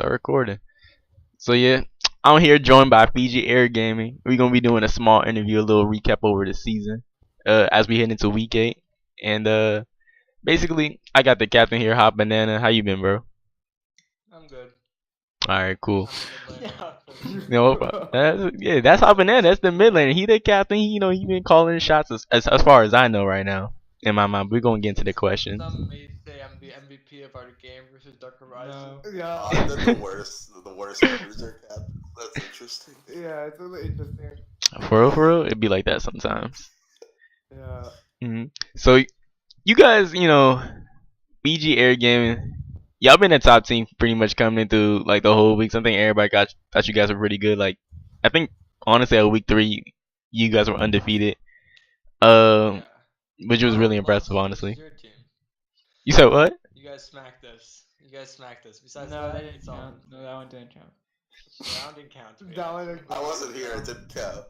start recording. So yeah, I'm here joined by Fiji Air Gaming. We're gonna be doing a small interview, a little recap over the season, as we head into week 8. And basically, I got the captain here, Hot Banana. How you been, bro? I'm good. All right, cool. I'm the mid laner. You know, that's Hot Banana. That's the mid laner. He the captain. He been calling shots as far as I know right now. In my mind, we're gonna get into the questions. Some may say I'm the MVP of our game versus Dark Horizon. Yeah. They're the worst loser cap. That's interesting. Yeah, it's really interesting. For real, it'd be like that sometimes. Yeah. So, you guys, Fiji Air Gaming, y'all been a top team pretty much coming into like the whole week. So I think everybody thought you guys were pretty good. Like, I think honestly at week 3, you guys were undefeated. Yeah. Which was really Well, impressive, who's honestly. your team? You said what? You guys smacked us. Besides No, that, that didn't it's all. count. No, that one didn't count. That one didn't count. To me. That one- I wasn't here. It didn't count.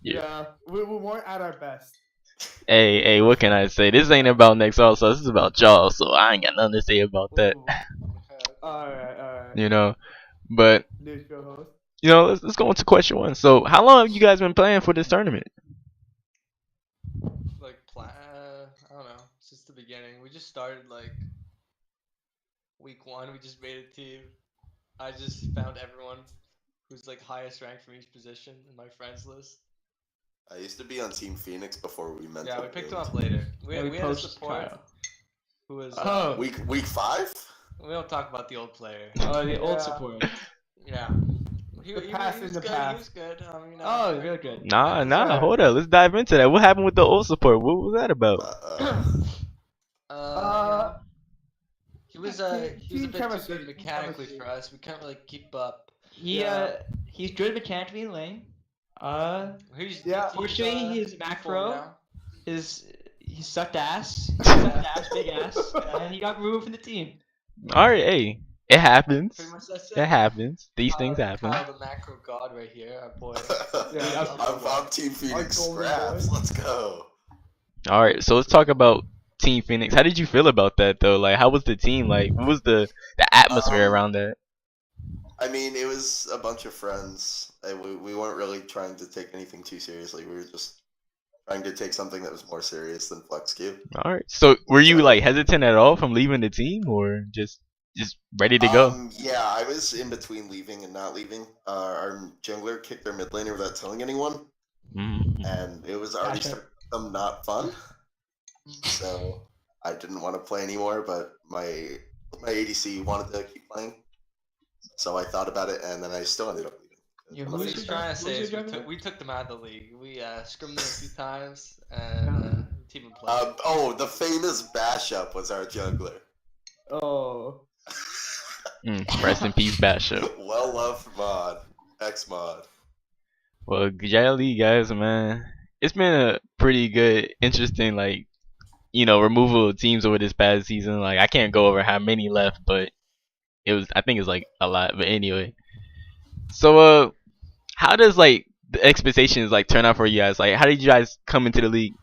Yeah. We weren't at our best. Hey, what can I say? This ain't about next also. This is about y'all. So I ain't got nothing to say about that. Alright. But New show host. let's go into question 1. So how long have you guys been playing for this tournament? Like, I don't know. Since the beginning, we just started like week 1. We just made a team. I just found everyone who's like highest ranked from each position in my friends list. I used to be on Team Phoenix before we met. Yeah, we picked him up later. We Yeah, we had a poached support Kyle. who was. Oh. Week 5. We don't talk about the old player. Oh, the old Yeah. support. Yeah. He The was past good. is the He past. was good. I mean, Oh, real good. Nah, Yeah. hold up. Let's dive into that. What happened with the old support? What was that about? Yeah. He was a team bit too chemistry, good team mechanically chemistry. for us. We couldn't really keep up. He's good mechanically in lane. Yeah. Fortunately, his full macro now. he sucked ass. He sucked ass, big ass, and he got removed from the team. All right, hey, it happens. Pretty much that's it. It happens. These things happen. Kyle, the macro god right here, our boy. I'm Team Phoenix golden Scraps. boy. Let's go. All right, so let's talk about Team Phoenix. How did you feel about that though? Like, how was the team? Like, what was the atmosphere around that? I mean, it was a bunch of friends. We weren't really trying to take anything too seriously. We were just trying to take something that was more serious than Flex Q. All right. So, were you like hesitant at all from leaving the team, or just ready to go? Yeah, I was in between leaving and not leaving. Our jungler kicked their mid laner without telling anyone, and it was already Gotcha. starting to become not fun. So I didn't want to play anymore, but my ADC wanted to keep playing. So I thought about it, and then I still ended up leaving. Yeah, What who's he's your trying to say is jungler? we took them out of the league. We scrimmed them a few times and team and play. The famous Bash Up was our jungler. Oh. Rest in peace, Basho. Well loved mod, X mod. Well, Jelly guys, man, it's been a pretty good, interesting, like, removal of teams over this past season. Like, I can't go over how many left, but I think it's like a lot. But anyway, so how does like the expectations like turn out for you guys? Like, how did you guys come into the league,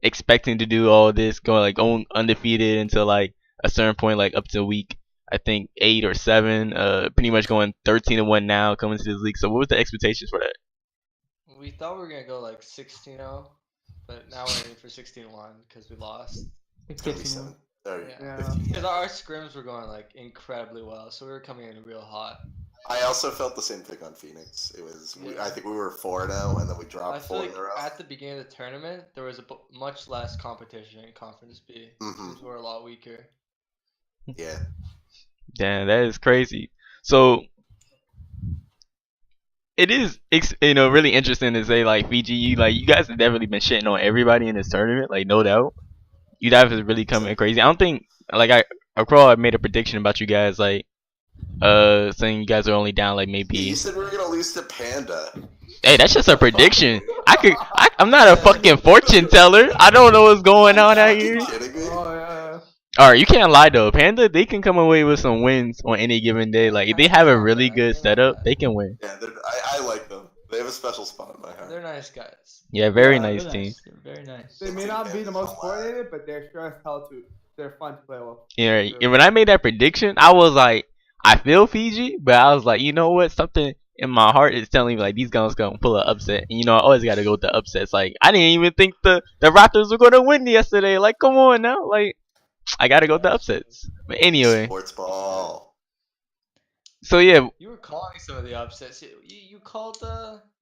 expecting to do all this, going undefeated until like a certain point, like up to week I think 8 or 7, pretty much going 13-1 now coming to this league. So what was the expectations for that? We thought we were gonna go like 16-0, but now we're aiming for 16-1 because we lost. It's gonna be 7. Yeah. 15. Because our scrims were going like incredibly well, so we were coming in real hot. I also felt the same thing on Phoenix. It was I think we were 4-0, and then we I dropped feel 4 like in a row. at the beginning of the tournament there was much less competition in Conference B. Teams were a lot weaker. Yeah. Damn, that is crazy. So it is, really interesting to say like Fiji, you guys have definitely been shitting on everybody in this tournament, like no doubt. You guys have really come in crazy. I don't think I made a prediction about you guys like saying you guys are only down like maybe. You said we were gonna lose to Panda. Hey, that's just a prediction. I'm not a fucking fortune teller. I don't know what's going on out here. Kidding me? Oh yeah. Alright, you can't lie though. Panda, they can come away with some wins on any given day. Like if they have a really good setup, they can win. Yeah, I like them. They have a special spot in my heart. They're nice guys. Yeah, very Yeah, nice They're team. They're very nice. They may not be the most coordinated, but they're sure as hell too. They're fun to play with. Yeah, and when I made that prediction, I I feel Fiji, but I was like, you know what? Something in my heart is telling me like these guys gonna pull an upset. And, you know, I always gotta go with the upsets. Like I didn't even think the Raptors were gonna win yesterday. Like come on now, like I gotta go with the upsets. But anyway, Sports ball. so yeah, You were calling some of the upsets. You called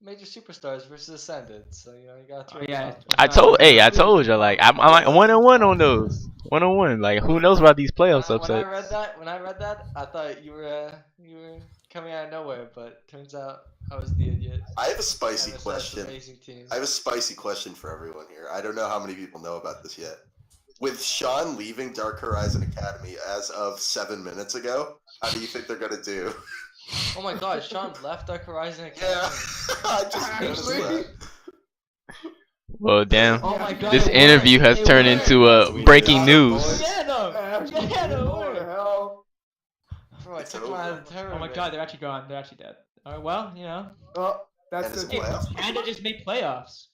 major superstars versus Ascendant, so you know you got to. Oh, yeah. I told you like I'm like 1-1 on those. 1-1. Like who knows about these playoffs When I upsets? read that, I thought you were coming out of nowhere, but turns out I was the idiot. I have a spicy And question. Amazing team. I have a spicy question for everyone here. I don't know how many people know about this yet. With Sean leaving Dark Horizon Academy as of 7 minutes ago, how do you think they're gonna do? Oh my God, Sean left Dark Horizon Academy. Yeah, I just noticed that. Well, damn. Oh my God. This it interview worked. has It turned worked. into breaking got news. boys. Yeah, no. Yeah, no. What the hell? Bro, I It's took him out of the Oh tournament. my God, they're actually gone. They're actually dead. All right, well, you know, Oh, And that's it's the playoffs. Panda just made playoffs.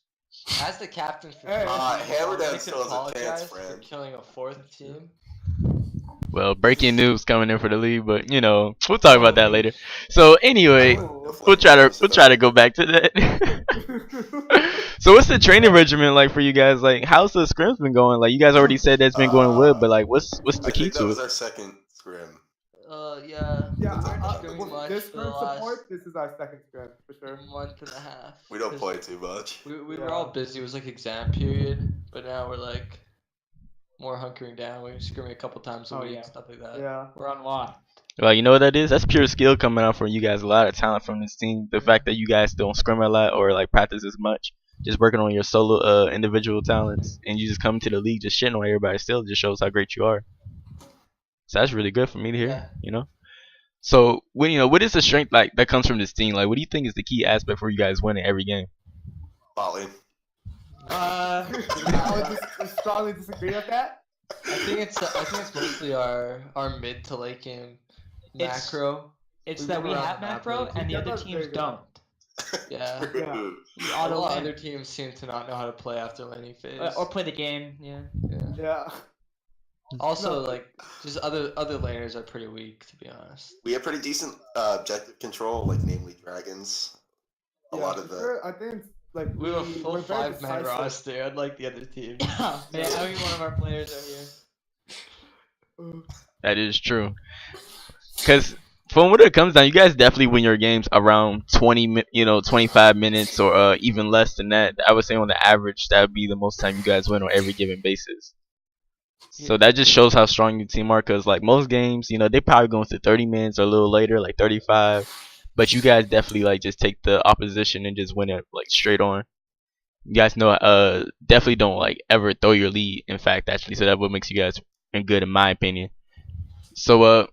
As the captain for Hey. Hammerdown I'd like to still has a chance, apologize for friend. killing a fourth team. Well, breaking news coming in for the league, but you know we'll talk about that later. So anyway, Oh. we'll try to go back to that. So what's the training regimen like for you guys? Like how's the scrims been going? Like you guys already said that's been going well, but like what's I the key think that to was it? our second scrim. Yeah. Yeah, we weren't well, scrimming much this for the group last support, this is our second scrim, for sure. month and a half. We don't 'cause play too much. We Yeah. were all busy. It was like exam period, but now we're like more hunkering down. We're scrimming a couple times a Oh, week, yeah. stuff like that. Yeah. We're on lock. Well, you know what that is? That's pure skill coming out from you guys. A lot of talent from this team. The fact that you guys don't scrim a lot or like practice as much, just working on your solo individual talents, and you just come to the league just shitting on everybody still just shows how great you are. So that's really good for me to hear. Yeah. You know. So what is the strength like that comes from this team? Like what do you think is the key aspect for you guys winning every game? Volley. I would strongly disagree with that. I think it's mostly our mid to late game It's- macro. It's We that move we around have the map macro really and the quick. other Yeah, that's teams very good. don't. Yeah. Yeah. We A auto lot of win. other teams seem to not know how to play after laning phase. Or play the game. Yeah. Yeah. Yeah. Also, No. like just other laners are pretty weak, to be honest. We have pretty decent objective control, like namely dragons. A Yeah, lot of for the sure, I think it's like We have a full we're very 5-man decisive. roster, unlike the other teams. Yeah, every one of our players are here. That is true. Because from what it comes down, you guys definitely win your games around 25 minutes or even less than that. I would say on the average, that would be the most time you guys win on every given basis. So that just shows how strong your team are. Because like most games, they probably go into 30 minutes or a little later, like 35. But you guys definitely like just take the opposition and just win it like straight on. You guys definitely don't like ever throw your lead. In fact, actually, so that what makes you guys good in my opinion. So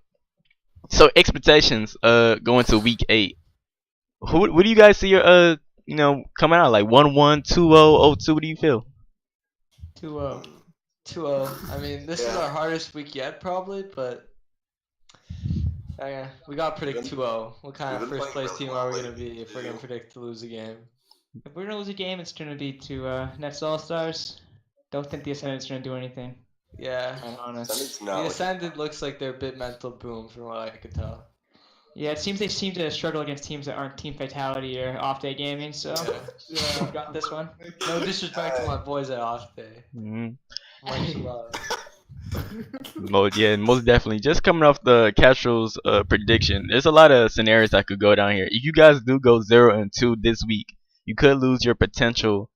expectations going to week 8. What do you guys see your coming out like 1-1, 2-0, 0-2? What do you feel? 2-0. 2-0. I mean, this is Yeah. our hardest week yet, probably, but we gotta predict 2-0. What kind of we've been first place playing team really are we well gonna be lately, if we're gonna too. predict to lose a game? If we're gonna lose a game, it's gonna be to Nets All Stars. Don't think the Ascendant's gonna do anything. Yeah. I'm honest. Ascendant's The not like- Ascendant looks like they're a bit mental boom from what I could tell. Yeah, it seems they seem to struggle against teams that aren't Team Fatality or Off Day Gaming. So Yeah. we've got this one. No disrespect to my boys at Off Day. Mm-hmm. Much love. Most definitely. Just coming off the Castro's prediction, there's a lot of scenarios that could go down here. If you guys do go 0-2 this week, you could lose your potential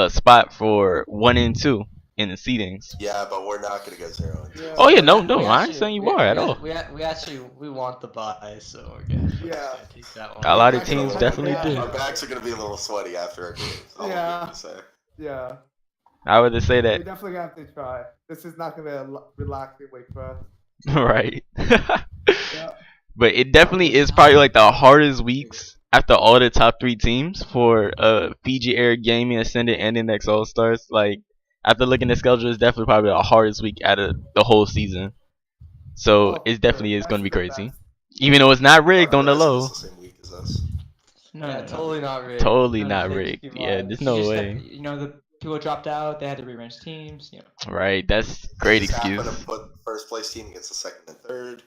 spot for 1-2 in the seedings. Yeah, but we're not gonna go 0. Yeah. Oh yeah, no, We I ain't actually- saying you we- are at we- all. We want the bye, so we're gonna Yeah. take that one. A lot of Actually, teams I definitely think- do. Our backs are gonna be a little sweaty after our games. All I'm Yeah. gonna say. Yeah. I would just say We that, definitely have to try. This is not gonna be a relaxing week for us. right? Yeah. But it definitely is probably like the hardest weeks after all the top 3 teams for Fiji Air Gaming, Ascendant, and Index All Stars. Like after looking at the schedule, it's definitely probably the hardest week out of the whole season. So Oh, it definitely is that's going to be the crazy, best. even though it's not rigged Our on the rest is low. the same week as us. No, Yeah, no, no. totally not rigged. Totally No, not thank rigged. you, Yeah, Mark. there's You no just way. had, the duo dropped out. They had to rearrange teams. Right, that's great Just happen excuse. to put first place team against the second and third.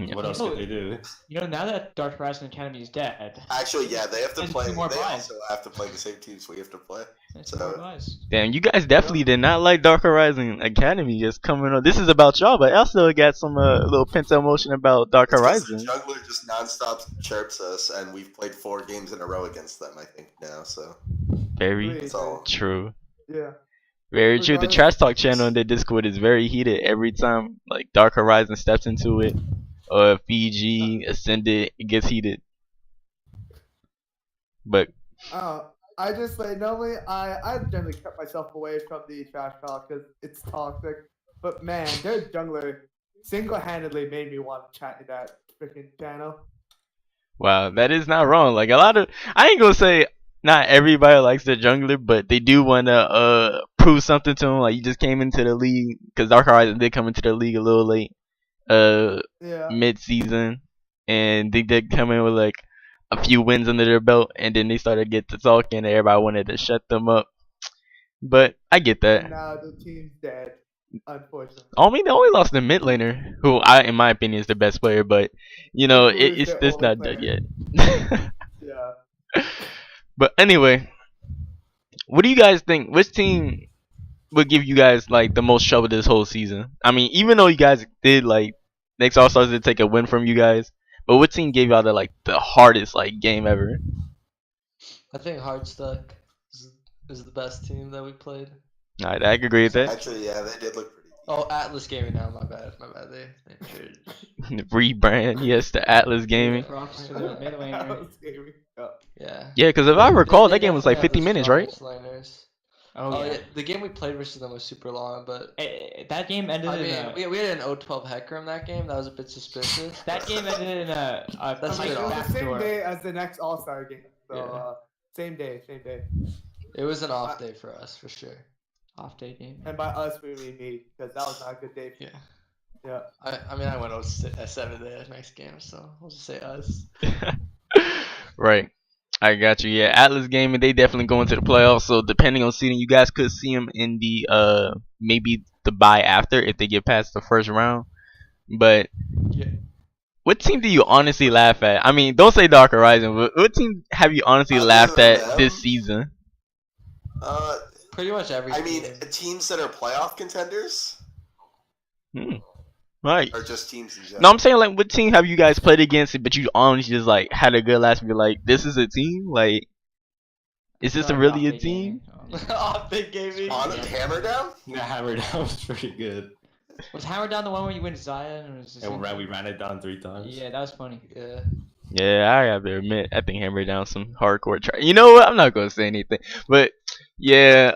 Yeah. What else could they do? Now that Dark Horizon Academy is dead, Actually, yeah, they have to There's play. two more They buys. also have to play the same teams we have to play. that's So- more buys. Damn, you guys definitely did not like Dark Horizon Academy just coming on. This is about y'all, but I also got some little pent emotion about Dark It's 'cause Horizon. the jungler just nonstop chirps us, and we've played 4 games in a row against them. I think now, so Very Agreed. that's all. true. Yeah. Very true. The Regardless- trash talk channel on the Discord is very heated every time like Dark Horizon steps into it, or Fiji Ascended. It gets heated. But I just like normally I generally cut myself away from the trash talk because it's toxic. But man, their jungler single-handedly made me want to chat in that freaking channel. wow, that is not wrong. Like a lot of, I ain't gonna say not everybody likes their jungler, but they do wanna prove something to them. Like you just came into the league because Dark Horizon did come into the league a little late, Yeah. mid-season, and they did come in with like a few wins under their belt, and then they started to get to talking, and everybody wanted to shut them up. But I get that. And now the team's dead, unfortunately. I mean, they only lost the mid laner, who in my opinion, is the best player. But you know, Who is it's their just only not done player? yet. Yeah. But anyway, what do you guys think? Which team would give you guys like the most trouble this whole season? I mean, even though you guys did like next All Stars did take a win from you guys, but what team gave y'all the hardest like game ever? I think Hardstuck is the best team that we played. Alright, I can agree with that. Actually, yeah, they did look pretty. Oh, Atlas Gaming now. My bad. They traded. Rebrand, yes, to Atlas Gaming. Props to the mid laner. Yeah. Yeah, because if I recall, They that game was like definitely 50 have the minutes, right? strongest laners. Oh, yeah. The game we played versus them was super long, but That game ended I in mean, a. we had an O12 hacker in that game. That was a bit suspicious. That game ended in a. That's Like, good. it was the same backdoor. day as the next All-Star game. So Yeah. same day. It was an off day for us, for sure. Off day game. And by us we mean me, because that was not a good day. Yeah. Yeah. I mean, I went 7 day next game, so we'll just say us. Right. I got you. Yeah, Atlas Gaming, they definitely go into the playoffs. So depending on seeding, you guys could see them in the maybe the bye after if they get past the first round. But Yeah. what team do you honestly laugh at? I mean, don't say Dark Horizon, but what team have you honestly Other laughed than at them? this season? Pretty much every I mean, team. teams that are playoff contenders, Right. or just teams in general. No, I'm saying like what team have you guys played against, but you honestly just like had a good last year? Like this is a team. Like is this Sorry, really a Off Day team? Gaming. Off day gaming. On Hammer Down? Yeah, Hammer Down was pretty good. Was Hammer Down the one where you went Zion? Or was this And we ran it down 3 times. Yeah, that was funny. Yeah. Yeah, I gotta admit, I think Hammer Down some hardcore try. You know what? I'm not gonna say anything, but yeah.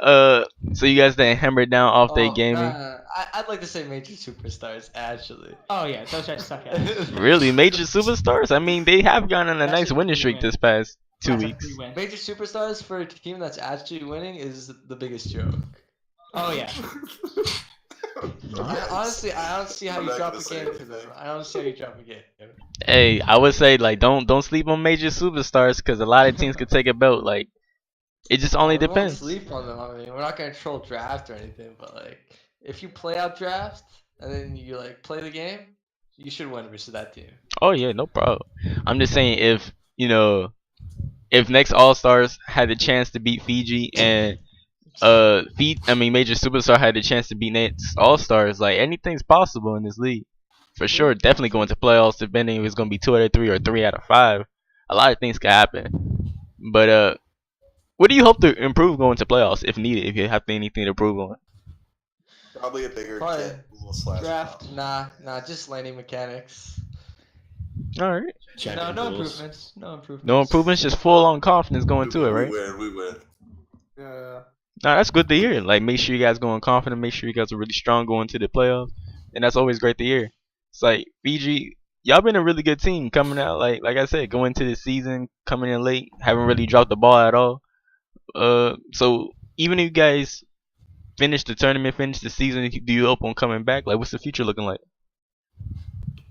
So you guys did Hammer Down off day Oh, gaming? nah, I'd like to say Major Superstars, actually. Oh yeah, those guys suck ass. Really, major superstars? I mean, they have gone on a That's nice a winning free streak win. this past 2 That's a weeks. free win. Major Superstars for a team that's actually winning is the biggest joke. Oh yeah. Honestly, I don't see how I'm you not drop a gonna say game for them. anything. I don't see how you drop a game. Hey, I would say like don't sleep on major superstars because a lot of teams could take a belt. Like it just only We won't depends. sleep on them. I mean, we're not gonna troll draft or anything, but like, if you play out draft and then you like play the game, you should win versus that team. Oh yeah, no problem. I'm just saying if if next All Stars had the chance to beat Fiji and Major Superstar had the chance to beat next All Stars, like anything's possible in this league. For sure, definitely going to playoffs depending if it's gonna be 2 out of 3 or 3 out of 5. A lot of things could happen. But what do you hope to improve going to playoffs if needed? If you have anything to improve on? Probably a bigger Probably kit pool slash Draft, nah, just laning mechanics. All right. Champion No pools. improvements. No improvements. No improvements, just full on confidence going to it, right? We win. Yeah. Nah, that's good to hear. Like, make sure you guys going confident. Make sure you guys are really strong going to the playoffs, and that's always great to hear. It's like Fiji, y'all been a really good team coming out. Like I said, going into the season, coming in late, haven't really dropped the ball at all. So even if you guys finish the tournament, finish the season, do you hope on coming back? Like, what's the future looking like?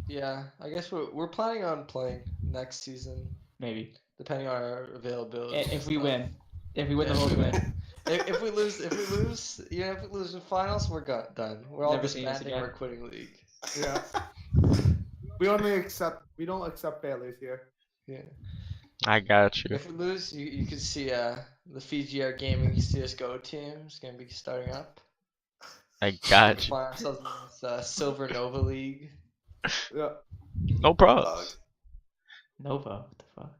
Yeah, I guess we're planning on playing next season, Maybe. depending on our availability. If we and win. If we win the Yeah, whole if we win. if we lose, even if we lose in finals, we're done. We're all Never seen us disbanding. again. We're quitting league. Yeah. We don't accept failures here. Yeah. I got you. If we lose, you can see the Fiji Air Gaming CS:GO team is gonna be starting up. I We're got you. find ourselves in this Silver Nova League. Yeah. No problem. Nova. What the fuck?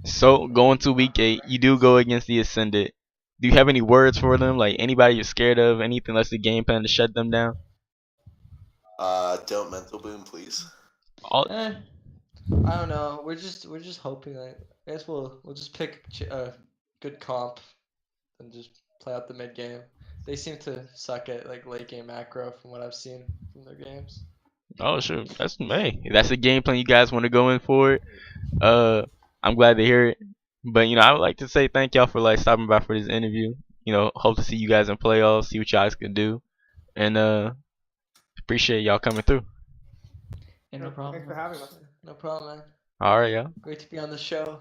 So going to week 8, you do go against the Ascended. Do you have any words for them? Like anybody you're scared of? Anything that's the game plan to shut them down? Don't mental boom, please. All, Eh. I don't know. We're just hoping that I guess we'll just pick a good comp and just play out the mid game. They seem to suck at like late game macro from what I've seen from their games. oh sure, that's that's the game plan you guys want to go in for it. I'm glad to hear it. But I would like to say thank y'all for like stopping by for this interview. Hope to see you guys in playoffs, see what you guys can do, and appreciate y'all coming through. Yeah, no problem. Thanks for having us. No problem, man. All right, y'all. Great to be on the show.